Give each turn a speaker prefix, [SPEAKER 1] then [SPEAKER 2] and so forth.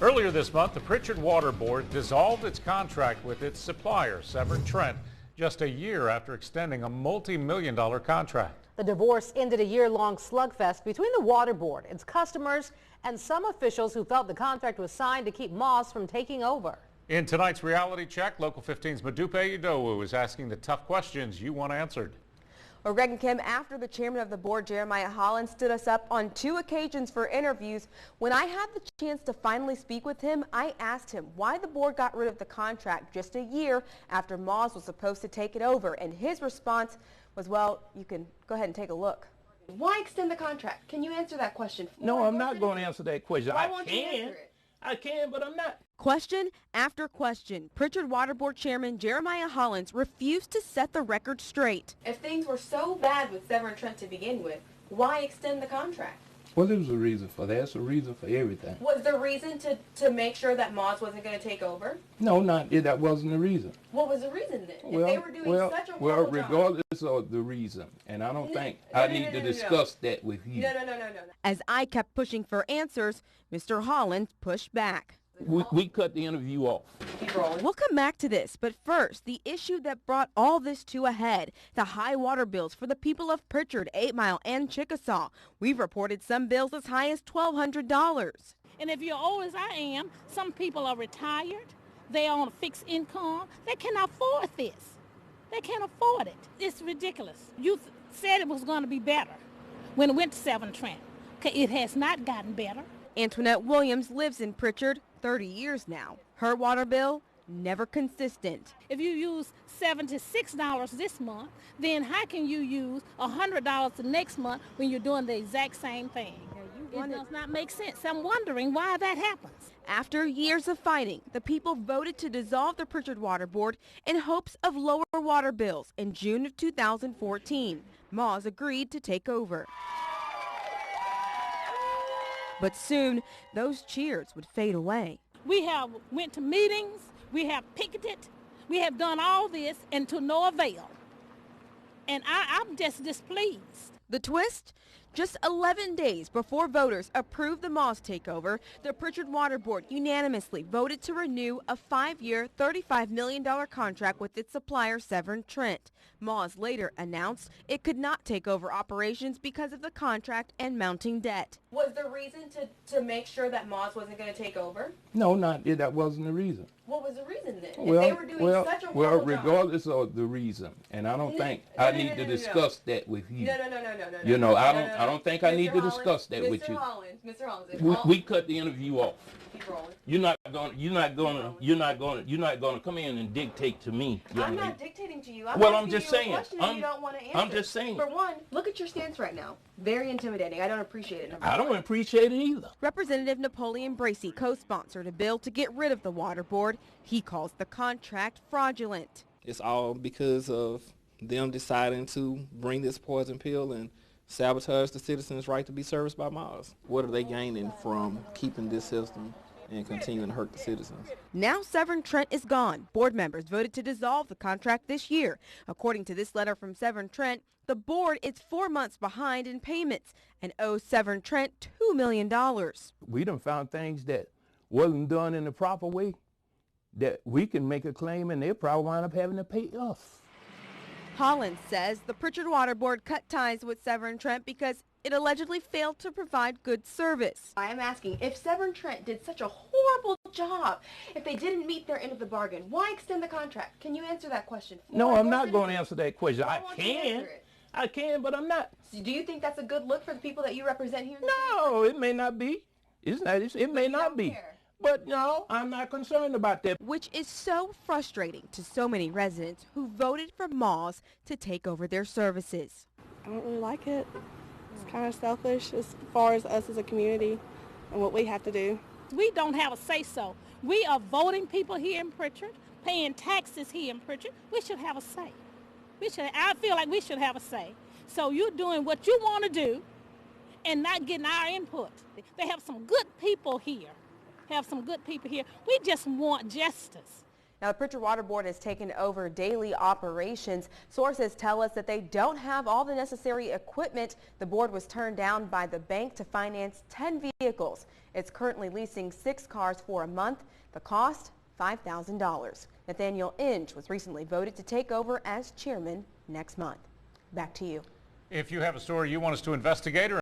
[SPEAKER 1] Earlier this month, the Prichard Water Board dissolved its contract with its supplier, Severn Trent, just a year after extending a multi-million-dollar contract.
[SPEAKER 2] The divorce ended a year-long slugfest between the water board, its customers, and some officials who felt the contract was signed to keep MAWSS from taking over.
[SPEAKER 1] In tonight's reality check, Local 15's Modupe Idowu is asking the tough questions you want answered.
[SPEAKER 3] Well, Greg and Kim, after the chairman of the board, Jeremiah Holland, stood us up on 2 occasions for interviews, when I had the chance to finally speak with him, I asked him why the board got rid of the contract just a year after MAWSS was supposed to take it over. And his response was, well, you can go ahead and take a look. Why extend the contract? Can you answer that question?
[SPEAKER 4] No, I'm not going to answer that question.
[SPEAKER 3] Why won't you answer it?
[SPEAKER 4] I can, but I'm not.
[SPEAKER 3] Question after question, Prichard Water Board Chairman Jeremiah Hollins refused to set the record straight. If things were so bad with Severn Trent to begin with, why extend the contract?
[SPEAKER 4] Well, there was a reason for that. It's a reason for everything.
[SPEAKER 3] Was the reason to make sure that MAWSS wasn't going to take over?
[SPEAKER 4] No, that wasn't the reason.
[SPEAKER 3] What was the reason then?
[SPEAKER 4] Well,
[SPEAKER 3] if they were doing such a horrible
[SPEAKER 4] regardless of the reason, and I don't think I need to discuss that with you.
[SPEAKER 3] No. As I kept pushing for answers, Mr. Hollins pushed back.
[SPEAKER 4] We cut the interview off.
[SPEAKER 3] We'll come back to this, but first, the issue that brought all this to a head, the high water bills for the people of Prichard, 8 Mile, and Chickasaw. We've reported some bills as high as $1,200.
[SPEAKER 5] And if you're old as I am, some people are retired, they're on a fixed income, they cannot afford this. They can't afford it. It's ridiculous. You said it was going to be better when it went to Severn Trent. Okay, it has not gotten better.
[SPEAKER 3] Antoinette Williams lives in Prichard 30 years now. Her water bill, never consistent.
[SPEAKER 5] If you use $76 this month, then how can you use $100 the next month when you're doing the exact same thing? It does not make sense. I'm wondering why that happens.
[SPEAKER 3] After years of fighting, the people voted to dissolve the Prichard Water Board in hopes of lower water bills in June of 2014. MAWSS agreed to take over. But soon, those cheers would fade away.
[SPEAKER 5] We have went to meetings, we have picketed, we have done all this, and to no avail. And I'm just displeased.
[SPEAKER 3] The twist? Just 11 days before voters approved the MAWSS takeover, the Prichard Water Board unanimously voted to renew a 5-year, $35 million contract with its supplier, Severn Trent. MAWSS later announced it could not take over operations because of the contract and mounting debt. Was the reason to make sure that MAWSS wasn't going to take over?
[SPEAKER 4] No, that wasn't the reason.
[SPEAKER 3] What was the reason then?
[SPEAKER 4] Well,
[SPEAKER 3] if they were doing such a horrible job?
[SPEAKER 4] Regardless of the reason, and I don't think I need to discuss that with you.
[SPEAKER 3] No.
[SPEAKER 4] I don't think I need to discuss that with you.
[SPEAKER 3] Mr. Hollins,
[SPEAKER 4] we cut the interview off. You're not gonna come in and dictate to me.
[SPEAKER 3] I'm not dictating to you.
[SPEAKER 4] I'm just saying.
[SPEAKER 3] You don't want to answer.
[SPEAKER 4] I'm just saying.
[SPEAKER 3] For one, look at your stance right now. Very intimidating. I don't appreciate it.
[SPEAKER 4] I don't appreciate it either.
[SPEAKER 3] Representative Napoleon Bracey co-sponsored a bill to get rid of the water board. He calls the contract fraudulent.
[SPEAKER 6] It's all because of them deciding to bring this poison pill and sabotage the citizens' right to be serviced by MAWSS. What are they gaining from keeping this system and continuing to hurt the citizens?
[SPEAKER 3] Now Severn Trent is gone. Board members voted to dissolve the contract this year. According to this letter from Severn Trent, the board is 4 months behind in payments and owes Severn Trent $2 million.
[SPEAKER 4] We done found things that wasn't done in the proper way that we can make a claim and they'll probably wind up having to pay us.
[SPEAKER 3] Hollins says the Prichard Water Board cut ties with Severn Trent because it allegedly failed to provide good service. I am asking, if Severn Trent did such a horrible job, if they didn't meet their end of the bargain, why extend the contract? Can you answer that question?
[SPEAKER 4] No, I'm not going to answer that question. I can, but I'm not.
[SPEAKER 3] So do you think that's a good look for the people that you represent here?
[SPEAKER 4] No, it may not be. It may not be. But no, I'm not concerned about that.
[SPEAKER 3] Which is so frustrating to so many residents who voted for MAWSS to take over their services.
[SPEAKER 7] I don't really like it. It's kind of selfish as far as us as a community and what we have to do.
[SPEAKER 5] We don't have a say-so. We are voting people here in Prichard, paying taxes here in Prichard. We should have a say. I feel like we should have a say. So you're doing what you want to do and not getting our input. They have some good people here. We just want justice.
[SPEAKER 3] Now, the Prichard Water Board has taken over daily operations. Sources tell us that they don't have all the necessary equipment. The board was turned down by the bank to finance 10 vehicles. It's currently leasing 6 cars for a month. The cost, $5,000. Nathaniel Inge was recently voted to take over as chairman next month. Back to you.
[SPEAKER 1] If you have a story you want us to investigate or